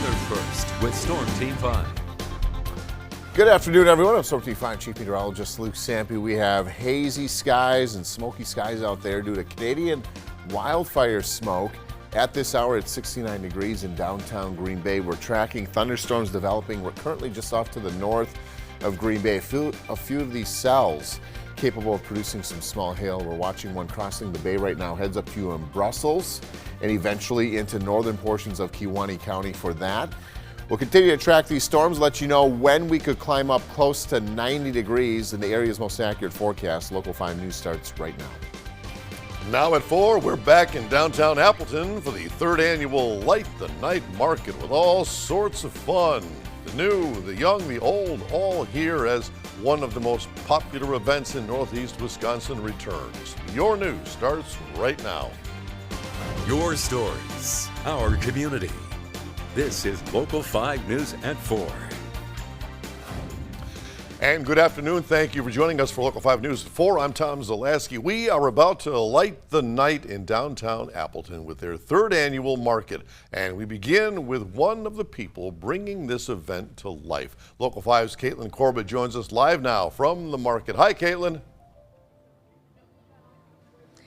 weather first with Storm Team 5. Good afternoon, everyone. I'm Storm Team 5 Chief Meteorologist Luke Sampe. We have hazy skies and smoky skies out there due to Canadian wildfire smoke. At this hour, it's 69 degrees in downtown Green Bay. We're tracking thunderstorms developing. We're currently just off to the north of Green Bay. A few of these cells capable of producing some small hail. We're watching one crossing the bay right now, heads up to you in Brussels and eventually into northern portions of Kewaunee County for that. We'll continue to track these storms, let you know when we could climb up close to 90 degrees in the area's most accurate forecast. Local 5 News starts right now. Now at 4, we're back in downtown Appleton for the 3rd annual Light the Night Market with all sorts of fun. The new, the young, the old, all here as one of the most popular events in Northeast Wisconsin returns. Your news starts right now. Your stories, our community. This is Local 5 News at 4. And good afternoon. Thank you for joining us for Local 5 News at 4. I'm Tom Zalaski. We are about to light the night in downtown Appleton with their 3rd annual market. And we begin with one of the people bringing this event to life. Local 5's Caitlin Corbett joins us live now from the market. Hi, Caitlin.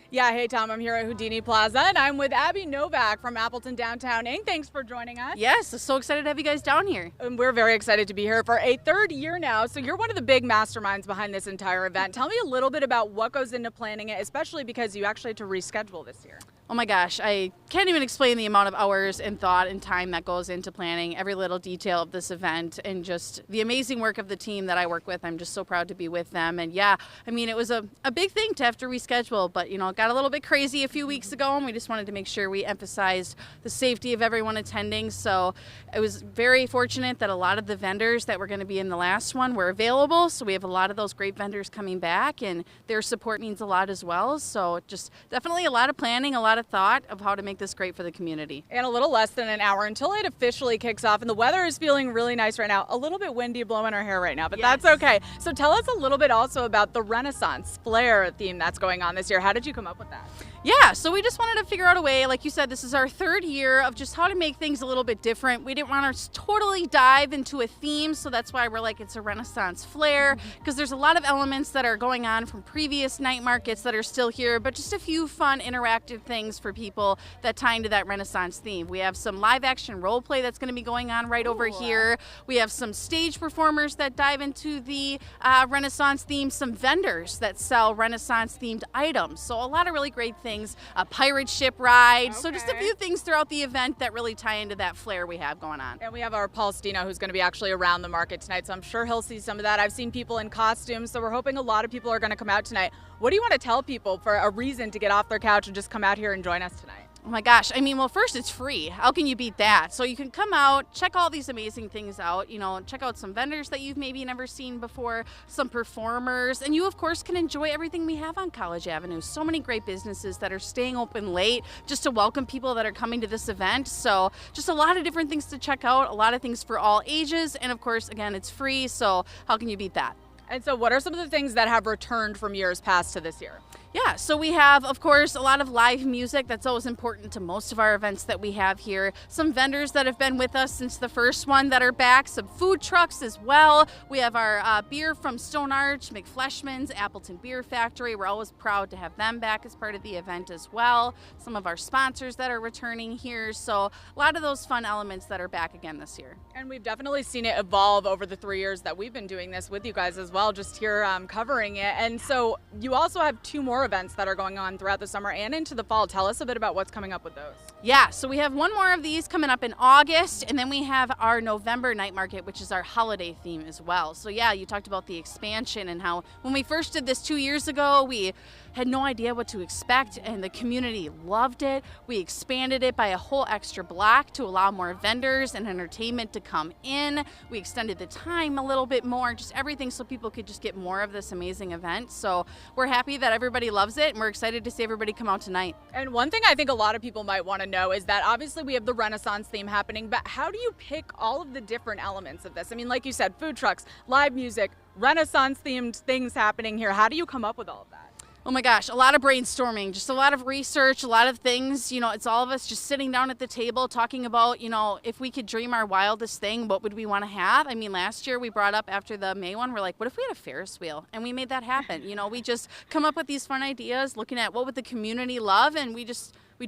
Yeah, hey Tom, I'm here at Houdini Plaza and I'm with Abby Novak from Appleton Downtown Inc. Thanks for joining us. Yes, so excited to have you guys down here. And we're very excited to be here for a 3rd year now. So you're one of the big masterminds behind this entire event. Tell me a little bit about what goes into planning it, especially because you actually had to reschedule this year. Oh my gosh, I can't even explain the amount of hours and thought and time that goes into planning every little detail of this event and just the amazing work of the team that I work with. I'm just so proud to be with them. And yeah, I mean, it was a big thing to have to reschedule, but you know, it got a little bit crazy a few weeks ago and we just wanted to make sure we emphasized the safety of everyone attending. So I was very fortunate that a lot of the vendors that were going to be in the last one were available. So we have a lot of those great vendors coming back and their support means a lot as well. So just definitely a lot of planning, a lot of thought of how to make this great for the community. And a little less than an hour until it officially kicks off, and the weather is feeling really nice right now. A little bit windy, blowing our hair right now, but Yes. That's okay. So tell us a little bit also about the Renaissance Flair theme that's going on this year. How did you come up with that? Yeah, so we just wanted to figure out a way, like you said, this is our 3rd year of just how to make things a little bit different. We didn't want to totally dive into a theme, so that's why we're like, it's a Renaissance flair, because there's a lot of elements that are going on from previous night markets that are still here, but just a few fun interactive things for people that tie into that Renaissance theme. We have some live action role play that's going to be going on right over here. We have some stage performers that dive into the Renaissance theme, some vendors that sell Renaissance themed items. So a lot of really great things. A pirate ship ride. Okay. So just a few things throughout the event that really tie into that flair we have going on. And we have our Paul Stino who's going to be actually around the market tonight, so I'm sure he'll see some of that. I've seen people in costumes, so we're hoping a lot of people are going to come out tonight. What do you want to tell people for a reason to get off their couch and just come out here and join us tonight? Oh my gosh, I mean, well, first it's free. How can you beat that? So you can come out, check all these amazing things out, you know, check out some vendors that you've maybe never seen before, some performers, and you of course can enjoy everything we have on College Avenue. So many great businesses that are staying open late just to welcome people that are coming to this event. So just a lot of different things to check out, a lot of things for all ages, and of course, again, it's free, so how can you beat that? And so what are some of the things that have returned from years past to this year? Yeah, so we have, of course, a lot of live music. That's always important to most of our events that we have here. Some vendors that have been with us since the first one that are back. Some food trucks as well. We have our beer from Stone Arch, McFleshman's, Appleton Beer Factory. We're always proud to have them back as part of the event as well. Some of our sponsors that are returning here. So a lot of those fun elements that are back again this year. And we've definitely seen it evolve over the 3 years that we've been doing this with you guys as well, just here covering it. And so you also have 2 more events that are going on throughout the summer and into the fall. Tell us a bit about what's coming up with those. Yeah, so we have one more of these coming up in August, and then we have our November night market, which is our holiday theme as well. So yeah, you talked about the expansion and how when we first did this 2 years ago, we had no idea what to expect and the community loved it. We expanded it by a whole extra block to allow more vendors and entertainment to come in. We extended the time a little bit more, just everything so people could just get more of this amazing event. So we're happy that everybody loves it and we're excited to see everybody come out tonight. And one thing I think a lot of people might want to know is that obviously we have the Renaissance theme happening, but how do you pick all of the different elements of this? I mean, like you said, food trucks, live music, Renaissance themed things happening here. How do you come up with all of that? Oh my gosh, a lot of brainstorming, just a lot of research, a lot of things. You know, it's all of us just sitting down at the table talking about, you know, if we could dream our wildest thing, what would we want to have? I mean, last year we brought up after the May one, we're like, what if we had a Ferris wheel? And we made that happen. You know, we just come up with these fun ideas, looking at what would the community love, and we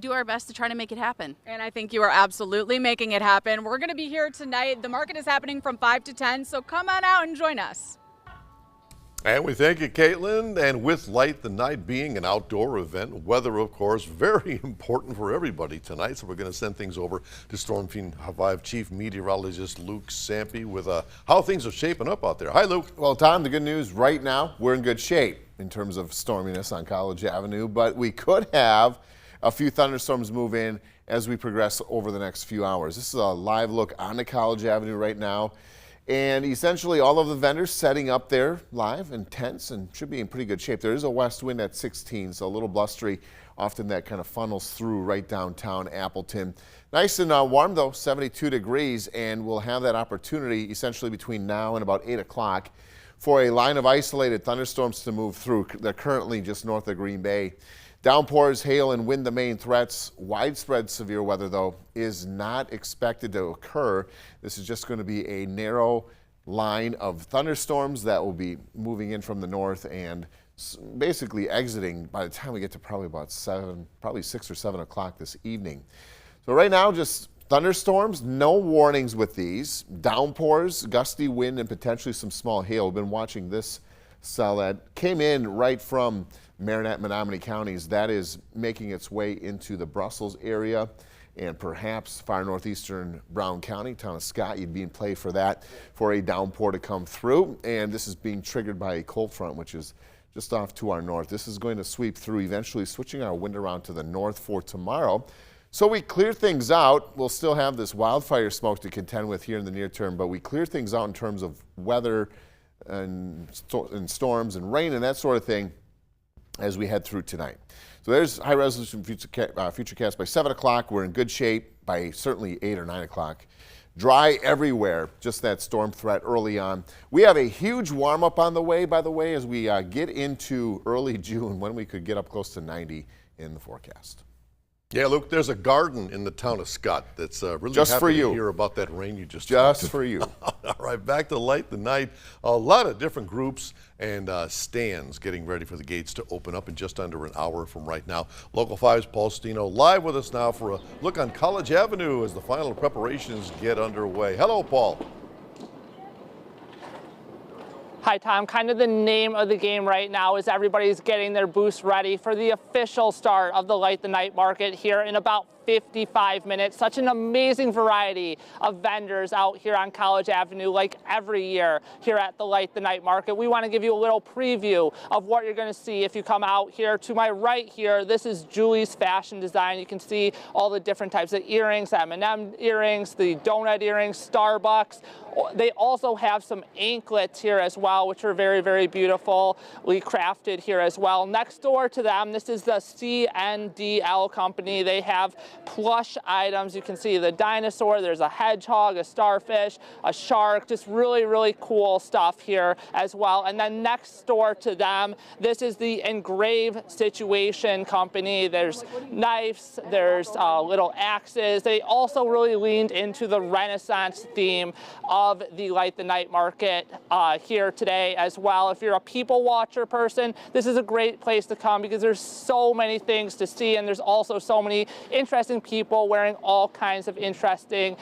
do our best to try to make it happen. And I think you are absolutely making it happen. We're going to be here tonight. The market is happening from 5 to 10, so come on out and join us. And we thank you, Caitlin. And with Light the Night being an outdoor event, weather, of course, very important for everybody tonight. So we're going to send things over to Storm Team 5 Chief Meteorologist Luke Sampe with how things are shaping up out there. Hi, Luke. Well, Tom, the good news right now, we're in good shape in terms of storminess on College Avenue, but we could have a few thunderstorms move in as we progress over the next few hours. This is a live look onto College Avenue right now. And essentially all of the vendors setting up there live in tents and should be in pretty good shape. There is a west wind at 16, so a little blustery. Often that kind of funnels through right downtown Appleton. Nice and warm though, 72 degrees, and we'll have that opportunity essentially between now and about 8 o'clock for a line of isolated thunderstorms to move through. They're currently just north of Green Bay. Downpours, hail, and wind the main threats. Widespread severe weather, though, is not expected to occur. This is just going to be a narrow line of thunderstorms that will be moving in from the north and basically exiting by the time we get to probably 6 or 7 o'clock this evening. So right now, just thunderstorms, no warnings with these. Downpours, gusty wind, and potentially some small hail. We've been watching this cell that came in right from Marinette, Menominee counties. That is making its way into the Brussels area and perhaps far northeastern Brown County. Town of Scott, you'd be in play for that, for a downpour to come through. And this is being triggered by a cold front, which is just off to our north. This is going to sweep through, eventually switching our wind around to the north for tomorrow. So we clear things out. We'll still have this wildfire smoke to contend with here in the near term, but we clear things out in terms of weather and storms and rain and that sort of thing as we head through tonight. So there's high resolution futurecast by 7 o'clock. We're in good shape by certainly 8 or 9 o'clock. Dry everywhere, just that storm threat early on. We have a huge warm up on the way, by the way, as we get into early June when we could get up close to 90 in the forecast. Yeah, Luke, there's a garden in the town of Scott that's really just happy for you. to hear about that rain you just for you. All right, back to Light the Night. A lot of different groups and stands getting ready for the gates to open up in just under an hour from right now. Local 5's Paul Stino live with us now for a look on College Avenue as the final preparations get underway. Hello, Paul. Hi, Tom. Kind of the name of the game right now is everybody's getting their booths ready for the official start of the Light the Night market here in about 55 minutes. Such an amazing variety of vendors out here on College Avenue, like every year here at the Light the Night market. We want to give you a little preview of what you're going to see if you come out here. To my right here, this is Julie's Fashion Design. You can see all the different types of earrings, M&M earrings, the donut earrings, Starbucks. They also have some anklets here as well, which are very, very beautifully crafted here as well. Next door to them, this is the CNDL company. They have plush items. You can see the dinosaur, there's a hedgehog, a starfish, a shark, just really, really cool stuff here as well. And then next door to them, this is the Engrave Situation company. There's knives, there's little axes. They also really leaned into the Renaissance theme of the Light the Night market here today as well. If you're a people watcher person, this is a great place to come because there's so many things to see, and there's also so many interesting people wearing all kinds of interesting,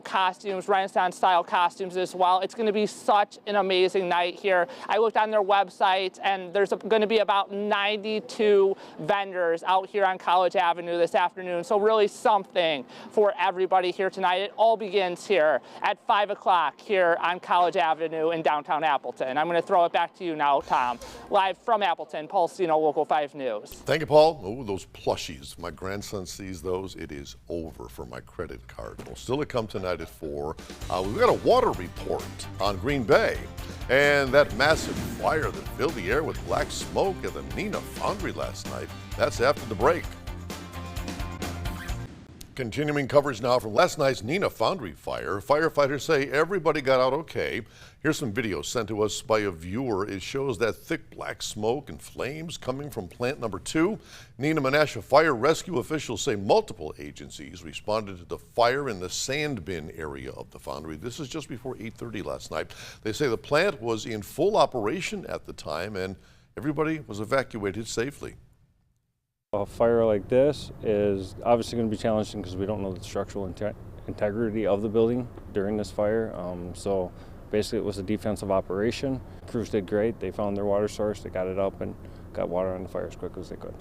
costumes, Renaissance style costumes as well. It's going to be such an amazing night here. I looked on their website and there's going to be about 92 vendors out here on College Avenue this afternoon. So really something for everybody here tonight. It all begins here at 5 o'clock here on College Avenue in downtown Appleton. I'm going to throw it back to you now, Tom. Live from Appleton, Paul Stino, Local 5 News. Thank you, Paul. Oh, those plushies. My grandson sees those. It is over for my credit card. Well, still to come tonight at 4. We've got a water report on Green Bay and that massive fire that filled the air with black smoke at the Nina Foundry last night. That's after the break. Continuing coverage now from last night's Neenah Foundry fire. Firefighters say everybody got out okay. Here's some video sent to us by a viewer. It shows that thick black smoke and flames coming from plant number 2. Neenah Menasha fire rescue officials say multiple agencies responded to the fire in the sand bin area of the foundry. This is just before 8:30 last night. They say the plant was in full operation at the time and everybody was evacuated safely. A fire like this is obviously going to be challenging because we don't know the structural integrity of the building during this fire. So basically it was a defensive operation. Crews did great. They found their water source, they got it up and got water on the fire as quick as they could.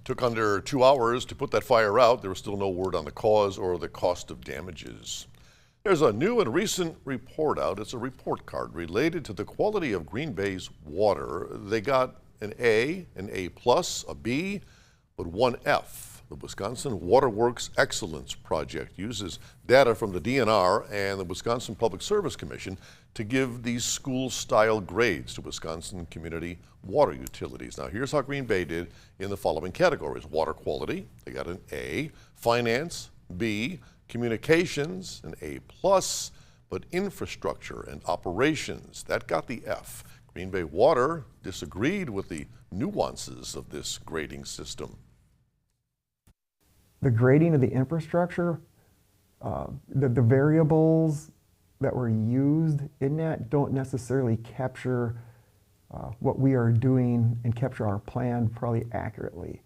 Took under 2 hours to put that fire out. There was still no word on the cause or the cost of damages. There's a new and recent report out. It's a report card related to the quality of Green Bay's water. They got an A, an A+, a B, but one F. The Wisconsin Waterworks Excellence Project uses data from the DNR and the Wisconsin Public Service Commission to give these school-style grades to Wisconsin community water utilities. Now, here's how Green Bay did in the following categories. Water quality, they got an A. Finance, B. Communications, an A+, but infrastructure and operations, that got the F. Green Bay Water disagreed with the nuances of this grading system. The grading of the infrastructure, the variables that were used in that don't necessarily capture what we are doing and capture our plan probably accurately.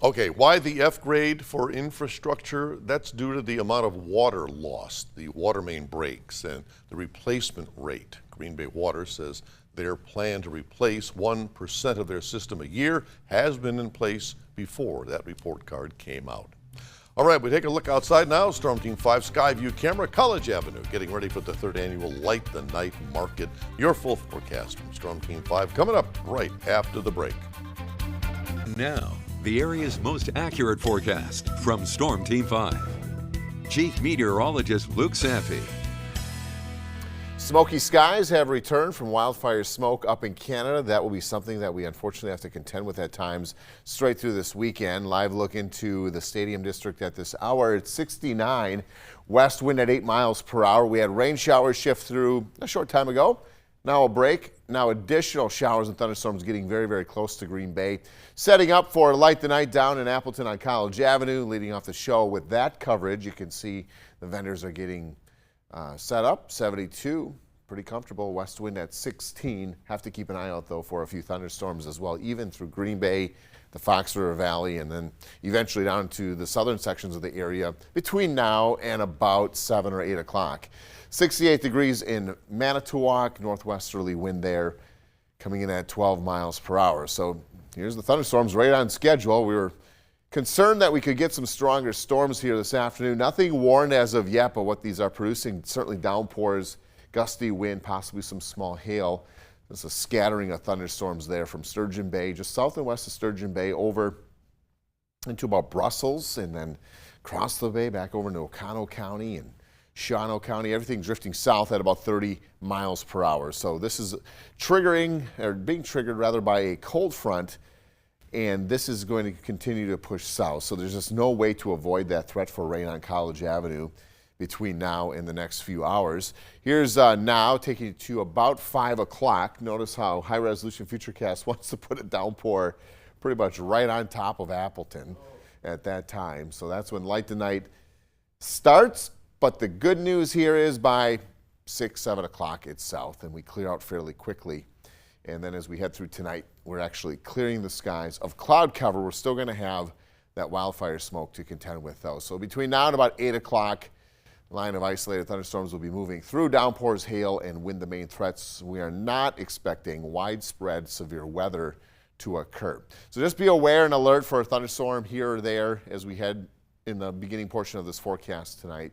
Okay, why the F grade for infrastructure? That's due to the amount of water lost, the water main breaks, and the replacement rate. Green Bay Water says their plan to replace 1% of their system a year has been in place before that report card came out. All right, we take a look outside now. Storm Team 5 Skyview camera, College Avenue, getting ready for the 3rd annual Light the Night Market. Your full forecast from Storm Team 5 coming up right after the break. Now, the area's most accurate forecast from Storm Team 5. Chief Meteorologist Luke Sampe. Smoky skies have returned from wildfire smoke up in Canada. That will be something that we unfortunately have to contend with at times straight through this weekend. Live look into the Stadium District at this hour. It's 69, west wind at 8 miles per hour. We had rain showers shift through a short time ago. Now a break. Now additional showers and thunderstorms getting very, very close to Green Bay. Setting up for Light the Night down in Appleton on College Avenue. Leading off the show with that coverage, you can see the vendors are getting set up. 72, pretty comfortable. West wind at 16. Have to keep an eye out though for a few thunderstorms as well, even through Green Bay, the Fox River Valley, and then eventually down to the southern sections of the area between now and about 7 or 8 o'clock. 68 degrees in Manitowoc, northwesterly wind there coming in at 12 miles per hour. So here's the thunderstorms right on schedule. We were concerned that we could get some stronger storms here this afternoon. Nothing warned as of yet, but what these are producing, certainly downpours, gusty wind, possibly some small hail. There's a scattering of thunderstorms there from Sturgeon Bay, just south and west of Sturgeon Bay, over into about Brussels, and then across the bay back over into Oconto County and Shawano County. Everything drifting south at about 30 miles per hour. So this is being triggered rather by a cold front, and this is going to continue to push south. So there's just no way to avoid that threat for rain on College Avenue between now and the next few hours. Here's now taking you to about 5 o'clock. Notice how High Resolution Futurecast wants to put a downpour pretty much right on top of Appleton at that time. So that's when Light the Night starts. But the good news here is by 6, 7 o'clock it's south and we clear out fairly quickly. And then as we head through tonight, we're actually clearing the skies of cloud cover. We're still going to have that wildfire smoke to contend with though. So between now and about 8 o'clock, line of isolated thunderstorms will be moving through. Downpours, hail, and wind the main threats. We are not expecting widespread severe weather to occur. So just be aware and alert for a thunderstorm here or there as we head in the beginning portion of this forecast tonight.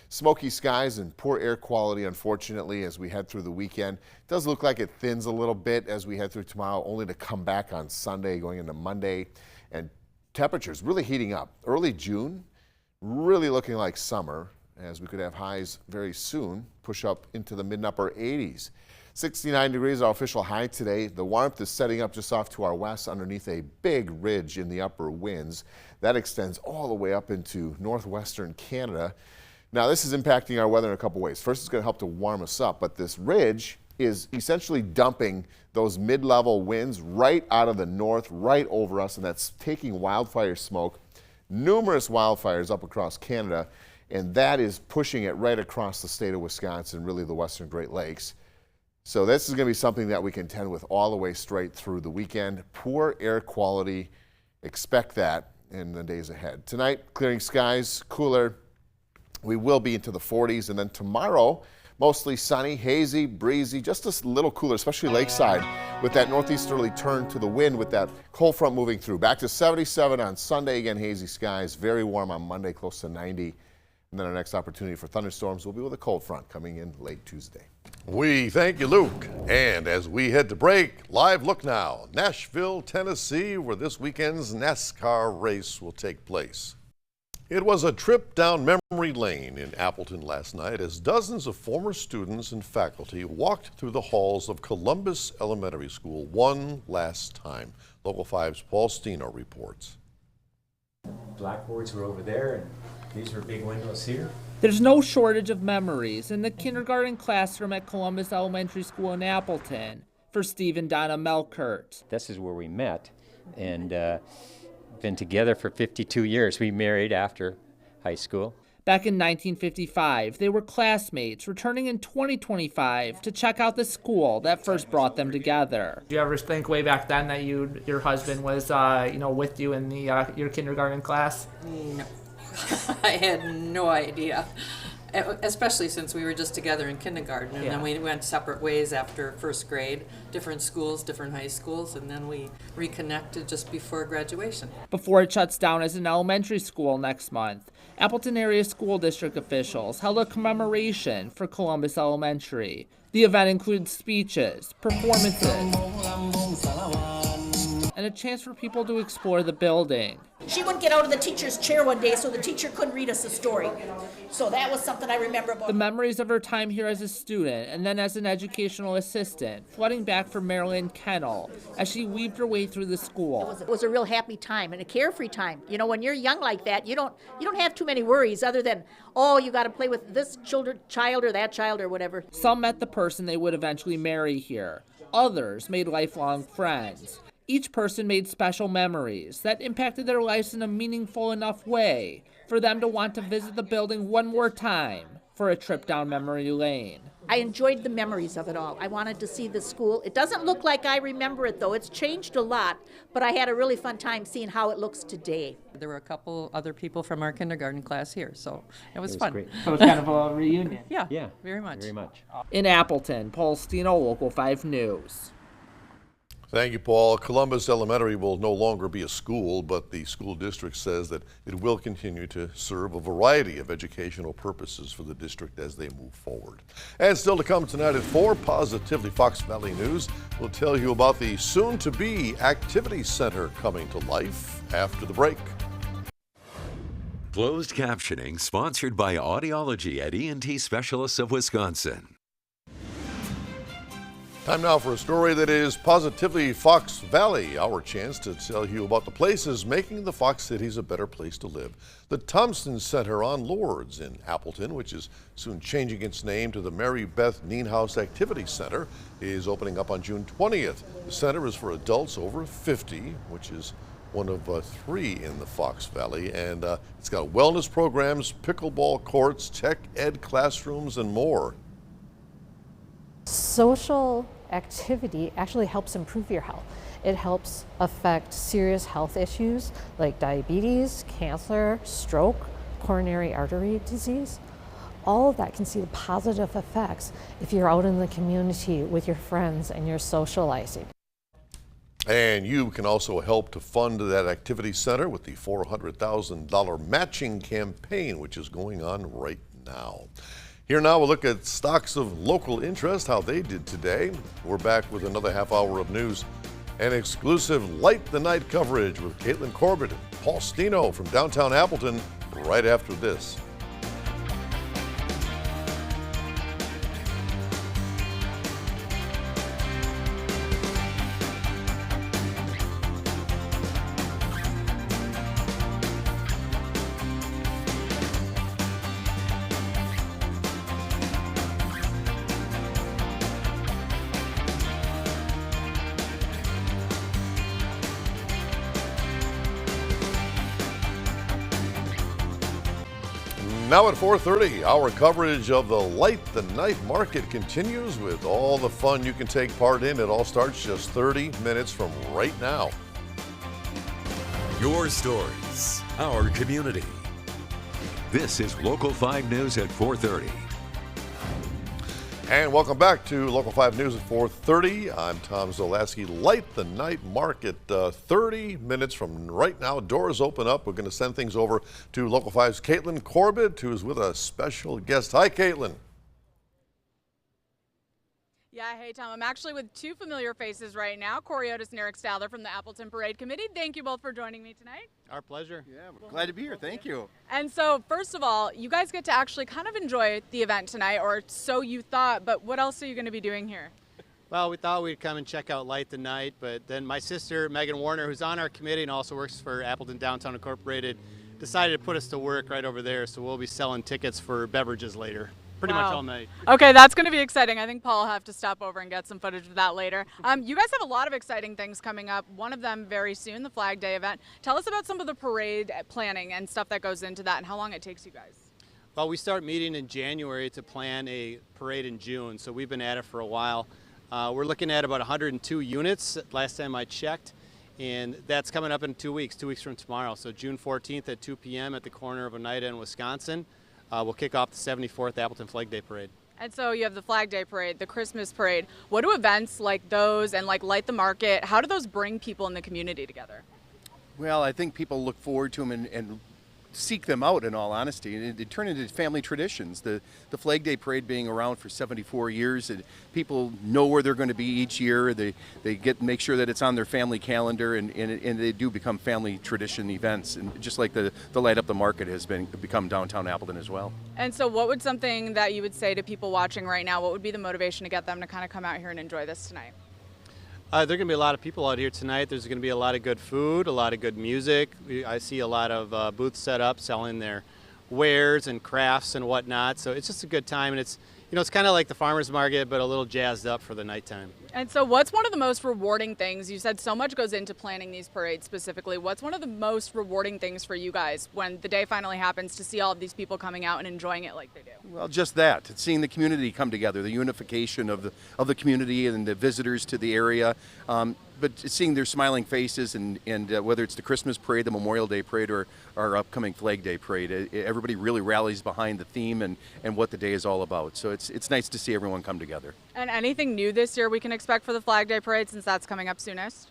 Smoky skies and poor air quality, unfortunately, as we head through the weekend. It does look like it thins a little bit as we head through tomorrow, only to come back on Sunday, going into Monday. And temperatures really heating up. Early June, really looking like summer, as we could have highs very soon, push up into the mid and upper 80s. 69 degrees, our official high today. The warmth is setting up just off to our west underneath a big ridge in the upper winds. That extends all the way up into northwestern Canada. Now, this is impacting our weather in a couple ways. First, it's going to help to warm us up, but this ridge is essentially dumping those mid-level winds right out of the north, right over us, and that's taking wildfire smoke, numerous wildfires up across Canada, and that is pushing it right across the state of Wisconsin, really the western Great Lakes. So this is going to be something that we contend with all the way straight through the weekend. Poor air quality, expect that in the days ahead. Tonight, clearing skies, cooler. We will be into the 40s, and then tomorrow, mostly sunny, hazy, breezy, just a little cooler, especially lakeside, with that northeasterly turn to the wind with that cold front moving through. Back to 77 on Sunday, again, hazy skies, very warm on Monday, close to 90. And then our next opportunity for thunderstorms will be with a cold front coming in late Tuesday. We thank you, Luke. And as we head to break, live look now, Nashville, Tennessee, where this weekend's NASCAR race will take place. It was a trip down memory lane in Appleton last night as dozens of former students and faculty walked through the halls of Columbus Elementary School one last time. Local 5's Paul Stino reports. Blackboards were over there, and these were big windows here. There's no shortage of memories in the kindergarten classroom at Columbus Elementary School in Appleton for Steve and Donna Melkert. This is where we met, and been together for 52 years. We married after high school. Back in 1955, they were classmates, returning in 2025 to check out the school that first brought them together. Did you ever think way back then that your husband was, with you in your kindergarten class? No, I had no idea. Especially since we were just together in kindergarten, and then we went separate ways after first grade, different schools, different high schools, and then we reconnected just before graduation. Before it shuts down as an elementary school next month, Appleton Area School District officials held a commemoration for Columbus Elementary. The event includes speeches, performances, and a chance for people to explore the building. She wouldn't get out of the teacher's chair one day so the teacher couldn't read us a story. So that was something I remember about. The memories of her time here as a student and then as an educational assistant, flooding back for Marilyn Kennel as she weaved her way through the school. It was a real happy time and a carefree time. You know, when you're young like that, you don't have too many worries other than, oh, you got to play with this child or that child or whatever. Some met the person they would eventually marry here. Others made lifelong friends. Each person made special memories that impacted their lives in a meaningful enough way for them to want to visit the building one more time for a trip down memory lane. I enjoyed the memories of it all. I wanted to see the school. It doesn't look like I remember it, though. It's changed a lot, but I had a really fun time seeing how it looks today. There were a couple other people from our kindergarten class here, so it was fun. Great. So it's kind of a reunion. Yeah, very much. Very much. In Appleton, Paul Stino, Local 5 News. Thank you, Paul. Columbus Elementary will no longer be a school, but the school district says that it will continue to serve a variety of educational purposes for the district as they move forward. And still to come tonight at 4, Positively Fox Valley News will tell you about the soon-to-be Activity Center coming to life after the break. Closed captioning sponsored by Audiology at ENT Specialists of Wisconsin. Time now for a story that is Positively Fox Valley, our chance to tell you about the places making the Fox Cities a better place to live. The Thompson Center on Lourdes in Appleton, which is soon changing its name to the Mary Beth Nienhaus Activity Center, is opening up on June 20th. The center is for adults over 50, which is one of 3 in the Fox Valley, and it's got wellness programs, pickleball courts, tech ed classrooms, and more. Social activity actually helps improve your health. It helps affect serious health issues like diabetes, cancer, stroke, coronary artery disease. All of that can see the positive effects if you're out in the community with your friends and you're socializing. And you can also help to fund that activity center with the $400,000 matching campaign, which is going on right now. Here now, we'll look at stocks of local interest, how they did today. We're back with another half hour of news and exclusive Light the Night coverage with Caitlin Corbett and Paul Stino from downtown Appleton right after this. now at 4:30, our coverage of the Light the Night Market continues with all the fun you can take part in. It all starts just 30 minutes from right now. Your stories, our community. This is Local 5 News at 4:30. And welcome back to Local 5 News at 4:30. I'm Tom Zalaski. Light the Night Market, 30 minutes from right now. Doors open up. We're going to send things over to Local 5's Caitlin Corbett, who's with a special guest. Hi, Caitlin. Yeah, hey, Tom. I'm actually with two familiar faces right now, Corey Otis and Eric Stadler from the Appleton Parade Committee. Thank you both for joining me tonight. Our pleasure. Yeah, we're glad to be here. Thank you. And so, first of all, you guys get to actually kind of enjoy the event tonight, or so you thought, but what else are you going to be doing here? Well, we thought we'd come and check out Light the Night, but then my sister, Megan Warner, who's on our committee and also works for Appleton Downtown Incorporated, decided to put us to work right over there, so we'll be selling tickets for beverages later. Pretty much all night. Okay, that's going to be exciting. I think Paul will have to stop over and get some footage of that later. You guys have a lot of exciting things coming up. One of them very soon, the Flag Day event. Tell us about some of the parade planning and stuff that goes into that and how long it takes you guys. Well, we start meeting in January to plan a parade in June, so we've been at it for a while. We're looking at about 102 units last time I checked, and that's coming up in 2 weeks from tomorrow. So June 14th at 2 p.m. at the corner of Oneida and Wisconsin. We'll kick off the 74th Appleton Flag Day Parade. And so you have the Flag Day Parade, the Christmas Parade. What do events like those and like Light the Market, how do those bring people in the community together? Well, I think people look forward to them and seek them out, in all honesty, and it turn into family traditions. The Flag Day Parade being around for 74 years, and people know where they're going to be each year. They make sure that it's on their family calendar, and they do become family tradition events, and just like the Light Up the Market has become downtown Appleton as well. And so what would something that you would say to people watching right now, what would be the motivation to get them to kind of come out here and enjoy this tonight? There are going to be a lot of people out here tonight. There's going to be a lot of good food, a lot of good music. I see a lot of booths set up selling their wares and crafts and whatnot. So it's just a good time, and it's kind of like the farmers market, but a little jazzed up for the nighttime. And so what's one of the most rewarding things? You said so much goes into planning these parades specifically. What's one of the most rewarding things for you guys when the day finally happens to see all of these people coming out and enjoying it like they do? Well, just that. It's seeing the community come together, the unification of the community and the visitors to the area. But seeing their smiling faces and whether it's the Christmas parade, the Memorial Day parade, or our upcoming Flag Day parade, everybody really rallies behind the theme and what the day is all about. So it's nice to see everyone come together. And anything new this year we can expect for the Flag Day parade since that's coming up soonest?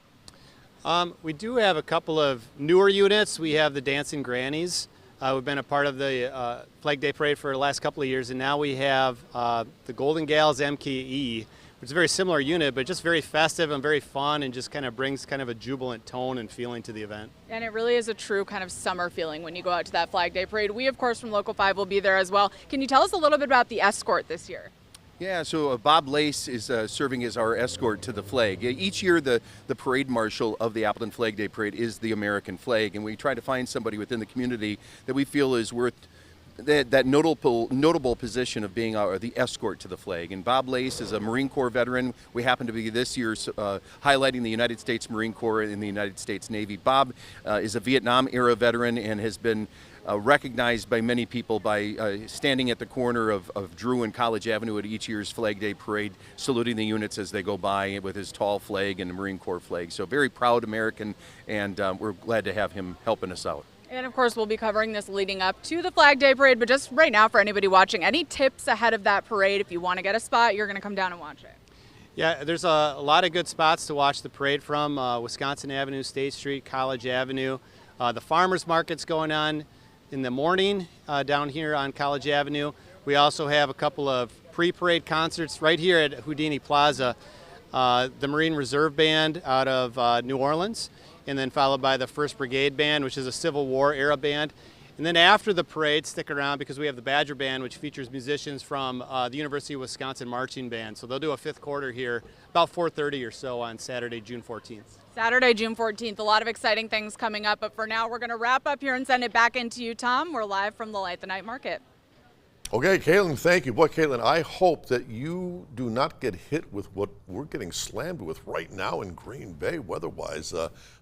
We do have a couple of newer units. We have the Dancing Grannies. We've been a part of the Flag Day parade for the last couple of years, and now we have the Golden Gals MKE. It's a very similar unit, but just very festive and very fun, and just kind of brings kind of a jubilant tone and feeling to the event. And it really is a true kind of summer feeling when you go out to that Flag Day parade. We, of course, from Local 5 will be there as well. Can you tell us a little bit about the escort this year? Yeah, so Bob Lace is serving as our escort to the flag. Each year, the parade marshal of the Appleton Flag Day Parade is the American flag, and we try to find somebody within the community that we feel is worth that notable position of being the escort to the flag. And Bob Lace is a Marine Corps veteran. We happen to be this year highlighting the United States Marine Corps and the United States Navy. Bob is a Vietnam-era veteran and has been recognized by many people by standing at the corner of Drew and College Avenue at each year's Flag Day Parade, saluting the units as they go by with his tall flag and the Marine Corps flag. So very proud American, and we're glad to have him helping us out. And of course, we'll be covering this leading up to the Flag Day Parade, but just right now for anybody watching, any tips ahead of that parade? If you want to get a spot, you're going to come down and watch it. Yeah, there's a lot of good spots to watch the parade from. Wisconsin Avenue, State Street, College Avenue. The farmers market's going on in the morning down here on College Avenue. We also have a couple of pre-parade concerts right here at Houdini Plaza. The Marine Reserve Band out of New Orleans, and then followed by the 1st Brigade Band, which is a Civil War era band. And then after the parade, stick around because we have the Badger Band, which features musicians from the University of Wisconsin Marching Band. So they'll do a 5th quarter here about 4:30 or so on Saturday, June 14th. Saturday, June 14th. A lot of exciting things coming up, but for now, we're going to wrap up here and send it back into you, Tom. We're live from the Light the Night Market. Okay, Caitlin, thank you. Boy, Caitlin, I hope that you do not get hit with what we're getting slammed with right now in Green Bay weather-wise.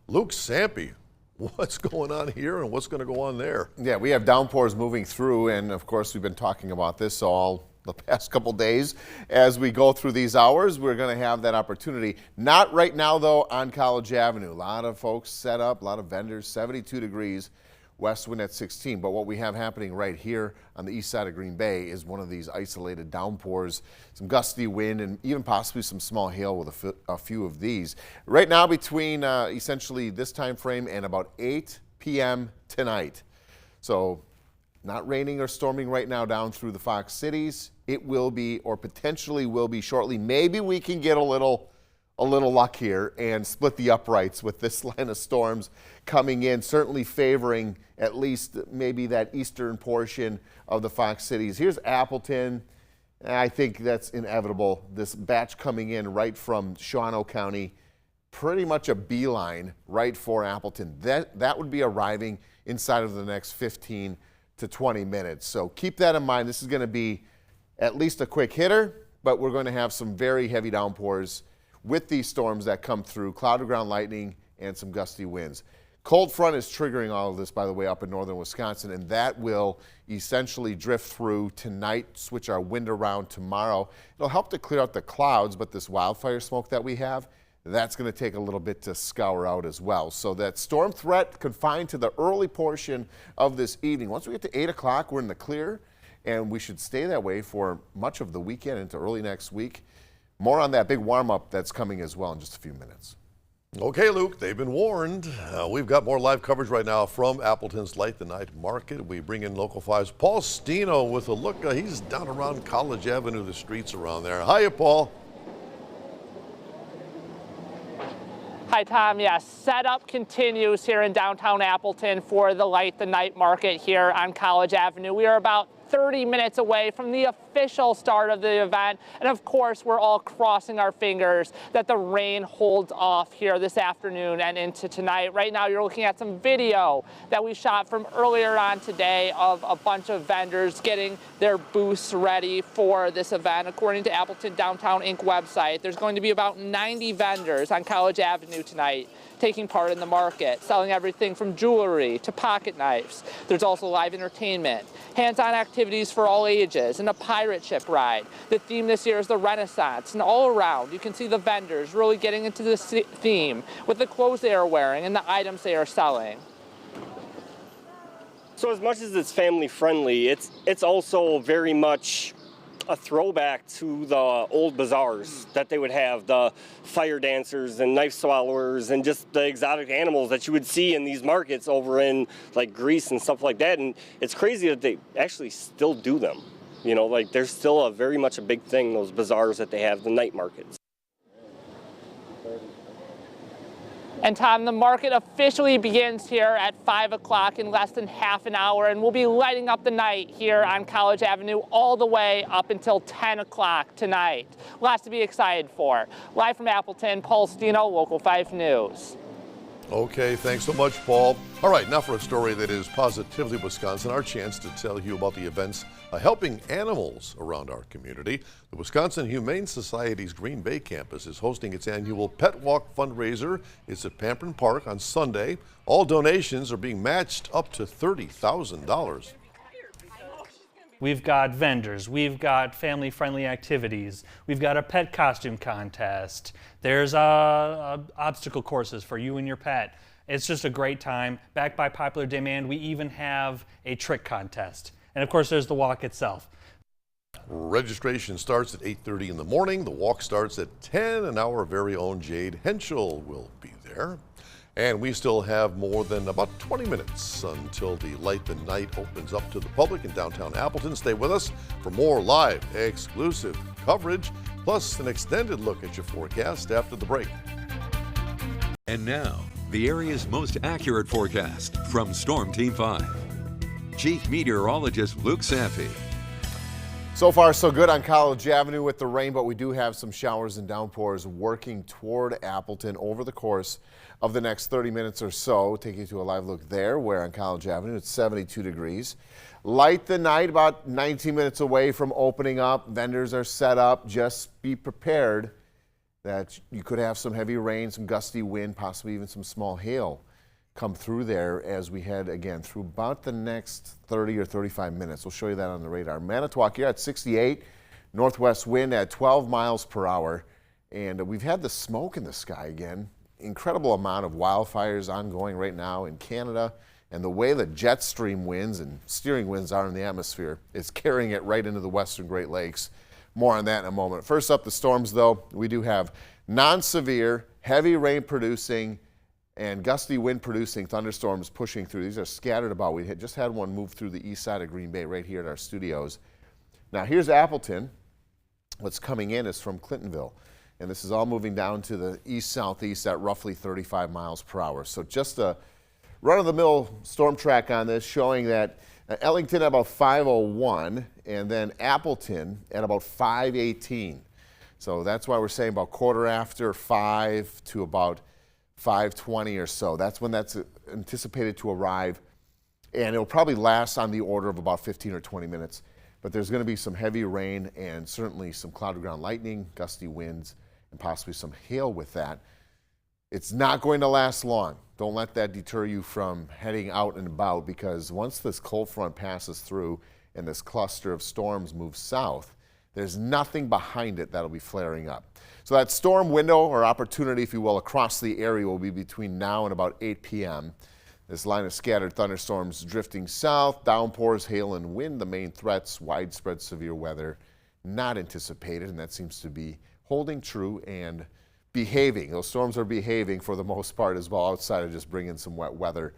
Luke Sampe, what's going on here and what's going to go on there. Yeah, we have downpours moving through, and of course we've been talking about this all the past couple days. As we go through these hours, we're going to have that opportunity. Not right now, though, on College Avenue. A lot of folks set up, a lot of vendors, 72 degrees, west wind at 16. But what we have happening right here on the east side of Green Bay is one of these isolated downpours, some gusty wind, and even possibly some small hail with a few of these. Right now, between essentially this time frame and about 8 p.m. tonight. So not raining or storming right now down through the Fox cities. It will be, or potentially will be shortly. Maybe we can get a little luck here and split the uprights with this line of storms coming in, certainly favoring at least maybe that eastern portion of the Fox cities. Here's Appleton. I think that's inevitable. This batch coming in right from Shawano County, pretty much a beeline right for Appleton. That would be arriving inside of the next 15 to 20 minutes. So keep that in mind. This is going to be at least a quick hitter, but we're going to have some very heavy downpours with these storms that come through, cloud to ground lightning and some gusty winds. Cold front is triggering all of this, by the way, up in northern Wisconsin, and that will essentially drift through tonight, switch our wind around tomorrow. It'll help to clear out the clouds, but this wildfire smoke that we have, that's going to take a little bit to scour out as well. So that storm threat confined to the early portion of this evening. Once we get to 8 o'clock, we're in the clear, and we should stay that way for much of the weekend into early next week. More on that big warm-up that's coming as well in just a few minutes. Okay, Luke, they've been warned. We've got more live coverage right now from Appleton's Light the Night Market. We bring in Local 5's Paul Stino with a look. He's down around College Avenue, the streets around there. Hiya, Paul. Hi, Tom. Yes, setup continues here in downtown Appleton for the Light the Night Market here on College Avenue. We are about 30 minutes away from the official start of the event. And of course, we're all crossing our fingers that the rain holds off here this afternoon and into tonight. Right now, you're looking at some video that we shot from earlier on today of a bunch of vendors getting their booths ready for this event. According to Appleton Downtown Inc. website, there's going to be about 90 vendors on College Avenue tonight taking part in the market, selling everything from jewelry to pocket knives. There's also live entertainment, hands-on activities for all ages, and a pirate ship ride. The theme this year is the Renaissance, and all around you can see the vendors really getting into the theme with the clothes they are wearing and the items they are selling. So as much as it's family friendly, it's also very much a throwback to the old bazaars that they would have, the fire dancers and knife swallowers and just the exotic animals that you would see in these markets over in like Greece and stuff like that. And it's crazy that they actually still do them. You know, like there's still very much a big thing, those bazaars that they have, the night markets. And Tom, the market officially begins here at 5 o'clock in less than half an hour, and we'll be lighting up the night here on College Avenue all the way up until 10 o'clock tonight. Lots to be excited for. Live from Appleton, Paul Stino, Local 5 News. Okay, thanks so much, Paul. All right, now for a story that is positively Wisconsin, our chance to tell you about the events helping animals around our community. The Wisconsin Humane Society's Green Bay campus is hosting its annual Pet Walk fundraiser. It's at Pampern Park on Sunday. All donations are being matched up to $30,000. We've got vendors, we've got family-friendly activities, we've got a pet costume contest, there's obstacle courses for you and your pet. It's just a great time. Backed by popular demand, we even have a trick contest. And of course, there's the walk itself. Registration starts at 8:30 in the morning. The walk starts at 10, and our very own Jade Henschel will be there. And we still have more than about 20 minutes until the Light the Night opens up to the public in downtown Appleton. Stay with us for more live, exclusive coverage, plus an extended look at your forecast after the break. And now, the area's most accurate forecast from Storm Team 5. Chief Meteorologist Luke Sampe. So far, so good on College Avenue with the rain, but we do have some showers and downpours working toward Appleton over the course of the next 30 minutes or so. Take you to a live look there, where on College Avenue it's 72 degrees. Light the Night about 19 minutes away from opening up. Vendors are set up. Just be prepared that you could have some heavy rain, some gusty wind, possibly even some small hail come through there as we head again through about the next 30 or 35 minutes. We'll show you that on the radar. Manitowoc here at 68, northwest wind at 12 miles per hour. And we've had the smoke in the sky again. Incredible amount of wildfires ongoing right now in Canada. And the way the jet stream winds and steering winds are in the atmosphere, it's carrying it right into the western Great Lakes. More on that in a moment. First up, the storms, though. We do have non-severe, heavy rain producing and gusty wind producing thunderstorms pushing through. These are scattered about. We just had one move through the east side of Green Bay right here at our studios. Now here's Appleton. What's coming in is from Clintonville. And this is all moving down to the east-southeast at roughly 35 miles per hour. So just a run-of-the-mill storm track on this, showing that Ellington at about 5:01 and then Appleton at about 5:18. So that's why we're saying about quarter after 5 to about 5:20 or so. That's when that's anticipated to arrive. And it'll probably last on the order of about 15 or 20 minutes. But there's going to be some heavy rain and certainly some cloud ground lightning, gusty winds, and possibly some hail with that. It's not going to last long. Don't let that deter you from heading out and about, because once this cold front passes through and this cluster of storms moves south, there's nothing behind it that'll be flaring up. So that storm window or opportunity, if you will, across the area will be between now and about 8 p.m. This line of scattered thunderstorms drifting south, downpours, hail, and wind, the main threats, widespread severe weather not anticipated, and that seems to be holding true and behaving. Those storms are behaving for the most part as well, outside of just bringing some wet weather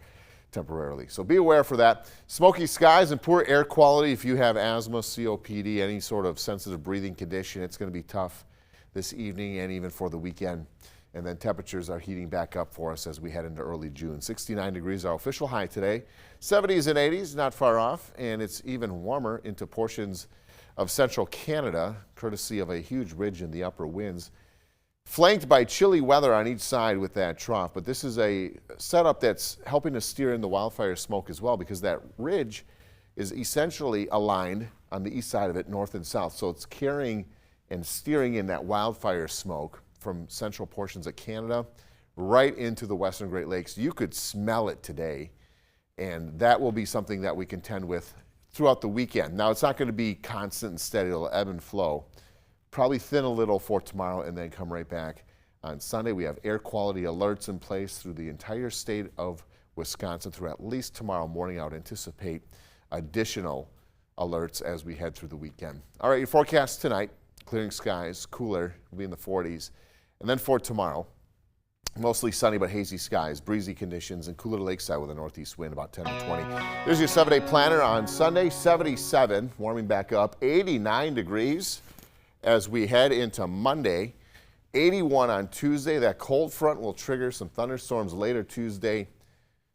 temporarily. So be aware for that. Smoky skies and poor air quality. If you have asthma, COPD, any sort of sensitive breathing condition, it's going to be tough this evening and even for the weekend. And then temperatures are heating back up for us as we head into early June. 69 degrees, our official high today. 70s and 80s, not far off. And it's even warmer into portions of central Canada, courtesy of a huge ridge in the upper winds, flanked by chilly weather on each side with that trough. But this is a setup that's helping to steer in the wildfire smoke as well, because that ridge is essentially aligned on the east side of it, north and south. So it's carrying and steering in that wildfire smoke from central portions of Canada right into the western Great Lakes. You could smell it today, and that will be something that we contend with throughout the weekend. Now, it's not going to be constant and steady. It'll ebb and flow. Probably thin a little for tomorrow and then come right back on Sunday. We have air quality alerts in place through the entire state of Wisconsin through at least tomorrow morning. I would anticipate additional alerts as we head through the weekend. All right, your forecast tonight, clearing skies, cooler, will be in the 40s. And then for tomorrow, mostly sunny but hazy skies, breezy conditions, and cooler lakeside with a northeast wind about 10 to 20. There's your 7-day planner on Sunday, 77, warming back up, 89 degrees as we head into Monday, 81 on Tuesday. That cold front will trigger some thunderstorms later Tuesday,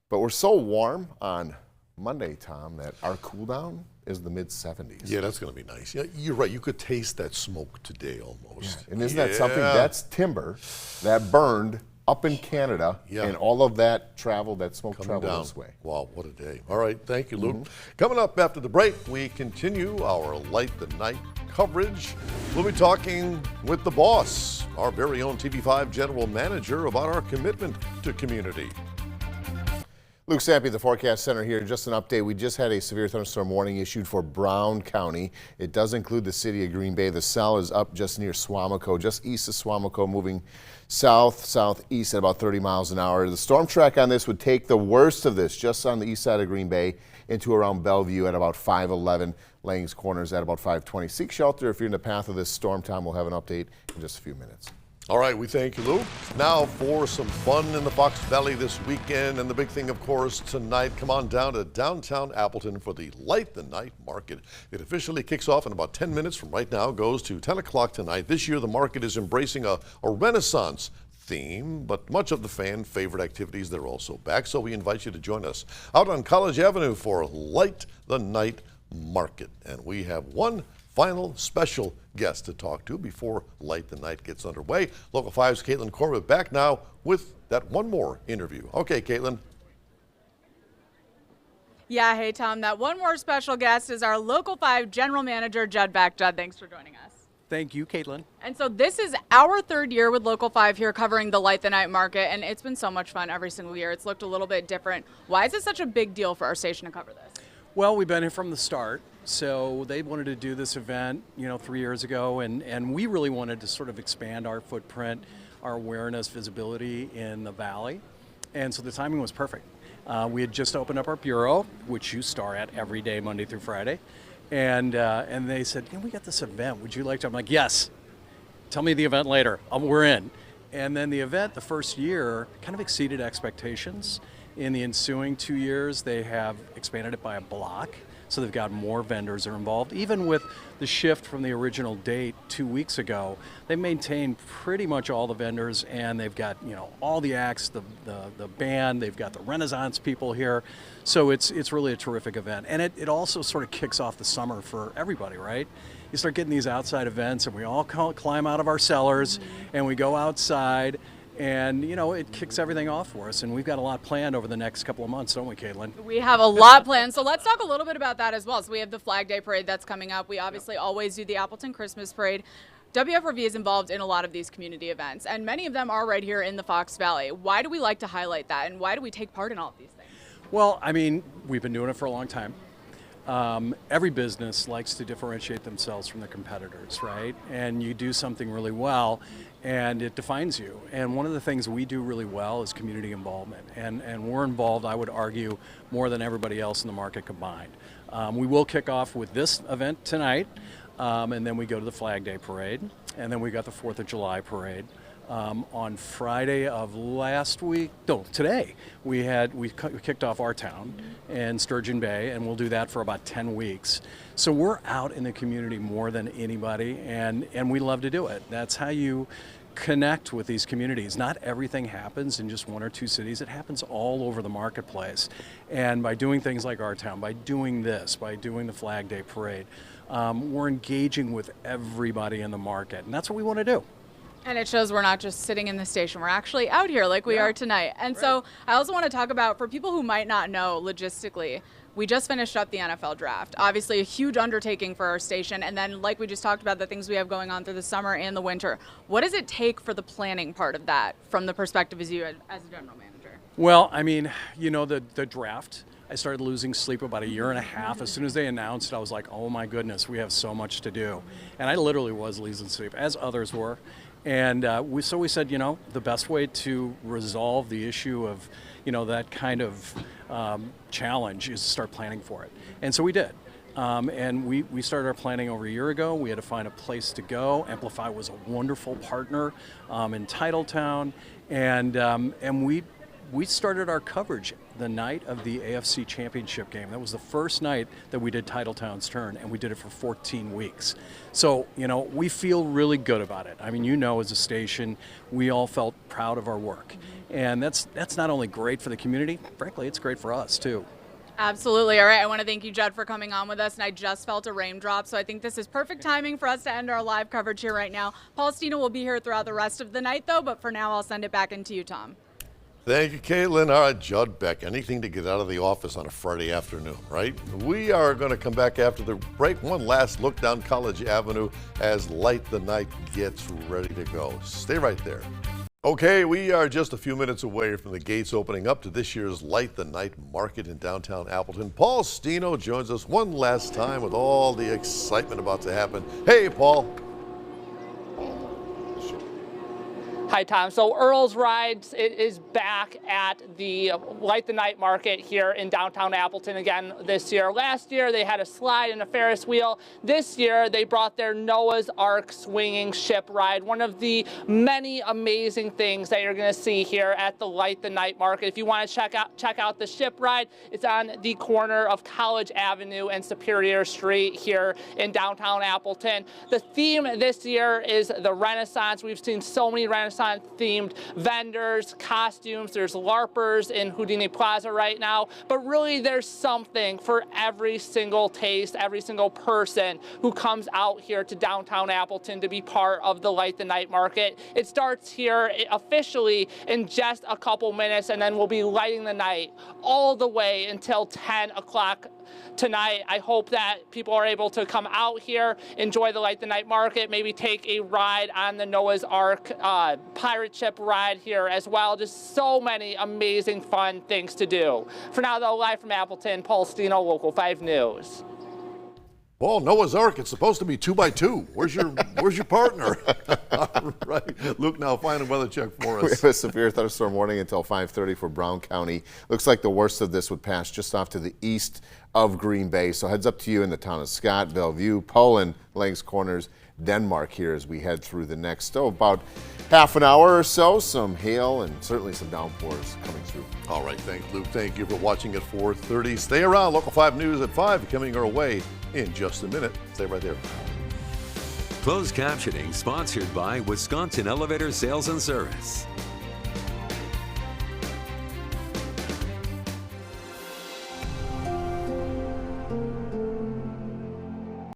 but we're so warm on Monday, Tom, that our cool down is the mid-70s. Yeah, that's going to be nice. Yeah, you're right. You could taste that smoke today almost. Yeah. And isn't that something? That's timber that burned up in Canada, and all of that traveled, that smoke traveled this way. Wow, what a day. All right, thank you, Luke. Coming up after the break, we continue our Light the Night coverage. We'll be talking with the boss, our very own TV5 General Manager, about our commitment to community. Luke Sampe, the Forecast Center here. Just an update. We just had a severe thunderstorm warning issued for Brown County. It does include the city of Green Bay. The cell is up just near Swamico, just east of Swamico, moving south-southeast at about 30 miles an hour. The storm track on this would take the worst of this just on the east side of Green Bay into around Bellevue at about 5:11, Langs Corners at about 5:20. Seek shelter if you're in the path of this storm. Tom will have an update in just a few minutes. All right, we thank you, Lou. Now for some fun in the Fox Valley this weekend. And the big thing, of course, tonight, come on down to downtown Appleton for the Light the Night Market. It officially kicks off in about 10 minutes from right now, goes to 10 o'clock tonight. This year, the market is embracing a Renaissance theme, but much of the fan favorite activities, they're also back. So we invite you to join us out on College Avenue for Light the Night Market. And we have one final special guest to talk to before Light the Night gets underway. Local 5's Caitlin Corbett back now with that one more interview. Okay, Caitlin. Yeah, hey, Tom. That one more special guest is our Local 5 General Manager, Judd Beck. Judd, thanks for joining us. Thank you, Caitlin. And so this is our third year with Local 5 here covering the Light the Night market, and it's been so much fun every single year. It's looked a little bit different. Why is it such a big deal for our station to cover this? Well, we've been here from the start. So they wanted to do this event, 3 years ago, and we really wanted to sort of expand our footprint, our awareness, visibility in the Valley. And so the timing was perfect. We had just opened up our bureau, which you star at every day, Monday through Friday. And they said, we got this event. Would you like to? I'm like, yes. Tell me the event later. We're in. And then the event, the first year, kind of exceeded expectations. In the ensuing 2 years, they have expanded it by a block. So they've got more vendors are involved. Even with the shift from the original date 2 weeks ago, they maintained pretty much all the vendors, and they've got all the acts, the band, they've got the Renaissance people here. So it's really a terrific event, and it also sort of kicks off the summer for everybody, right? You start getting these outside events, and we all climb out of our cellars, and we go outside. And, it kicks everything off for us. And we've got a lot planned over the next couple of months, don't we, Caitlin? We have a lot planned. So let's talk a little bit about that as well. So we have the Flag Day Parade that's coming up. We obviously always do the Appleton Christmas Parade. WFRV is involved in a lot of these community events, and many of them are right here in the Fox Valley. Why do we like to highlight that, and why do we take part in all of these things? Well, we've been doing it for a long time. Every business likes to differentiate themselves from their competitors, right? And you do something really well, and it defines you. And one of the things we do really well is community involvement. And we're involved, I would argue, more than everybody else in the market combined. We will kick off with this event tonight, and then we go to the Flag Day Parade, and then we got the 4th of July Parade. On Friday of today, we kicked off Our Town in Sturgeon Bay, and we'll do that for about 10 weeks. So we're out in the community more than anybody, and we love to do it. That's how you connect with these communities. Not everything happens in just 1 or 2 cities. It happens all over the marketplace. And by doing things like Our Town, by doing this, by doing the Flag Day Parade, we're engaging with everybody in the market, and that's what we want to do. And it shows we're not just sitting in the station. We're actually out here like we are tonight. And so I also want to talk about, for people who might not know logistically, we just finished up the NFL draft. Obviously a huge undertaking for our station. And then like we just talked about, the things we have going on through the summer and the winter. What does it take for the planning part of that from the perspective as you as a general manager? Well, the draft, I started losing sleep about 1.5 years. As soon as they announced it, I was like, oh my goodness, we have so much to do. And I literally was losing sleep, as others were. And we said, the best way to resolve the issue of, that kind of challenge is to start planning for it. And so we did. And we started our planning over 1 year ago. We had to find a place to go. Amplify was a wonderful partner in Titletown. And we started our coverage the night of the AFC Championship game. That was the first night that we did Titletown's turn, and we did it for 14 weeks. So, we feel really good about it. As a station, we all felt proud of our work. And that's not only great for the community, frankly, it's great for us too. Absolutely. All right. I want to thank you, Judd, for coming on with us. And I just felt a raindrop, so I think this is perfect timing for us to end our live coverage here right now. Paul Stino will be here throughout the rest of the night, though, but for now, I'll send it back into you, Tom. Thank you, Caitlin. All right, Judd Beck, anything to get out of the office on a Friday afternoon, right? We are going to come back after the break. One last look down College Avenue as Light the Night gets ready to go. Stay right there. Okay, we are just a few minutes away from the gates opening up to this year's Light the Night Market in downtown Appleton. Paul Stino joins us one last time with all the excitement about to happen. Hey, Paul. Hi, Tom. So Earl's Rides, it is back at the Light the Night Market here in downtown Appleton again this year. Last year, they had a slide and a Ferris wheel. This year, they brought their Noah's Ark swinging ship ride, one of the many amazing things that you're going to see here at the Light the Night Market. If you want to check out the ship ride, it's on the corner of College Avenue and Superior Street here in downtown Appleton. The theme this year is the Renaissance. We've seen so many Renaissance themed vendors, costumes. There's LARPers in Houdini Plaza right now, but really there's something for every single taste, every single person who comes out here to downtown Appleton to be part of the Light the Night Market. It starts here officially in just a couple minutes, and then we'll be lighting the night all the way until 10 o'clock tonight. I hope that people are able to come out here, enjoy the Light the Night market, maybe take a ride on the Noah's Ark pirate ship ride here as well. Just so many amazing fun things to do. For now, though, live from Appleton, Paul Stino, Local 5 News. Well, Noah's Ark, it's supposed to be 2x2. Where's your partner? All right. Luke, now final weather check for us. We have a severe thunderstorm warning until 5:30 for Brown County. Looks like the worst of this would pass just off to the east of Green Bay. So heads up to you in the town of Scott, Bellevue, Poland, Langs Corners, Denmark here as we head through the next, about half an hour or so. Some hail and certainly some downpours coming through. All right, thanks, Luke. Thank you for watching at 4:30. Stay around. Local 5 News at 5 coming our way in just a minute. Stay right there. Closed captioning sponsored by Wisconsin Elevator Sales and Service.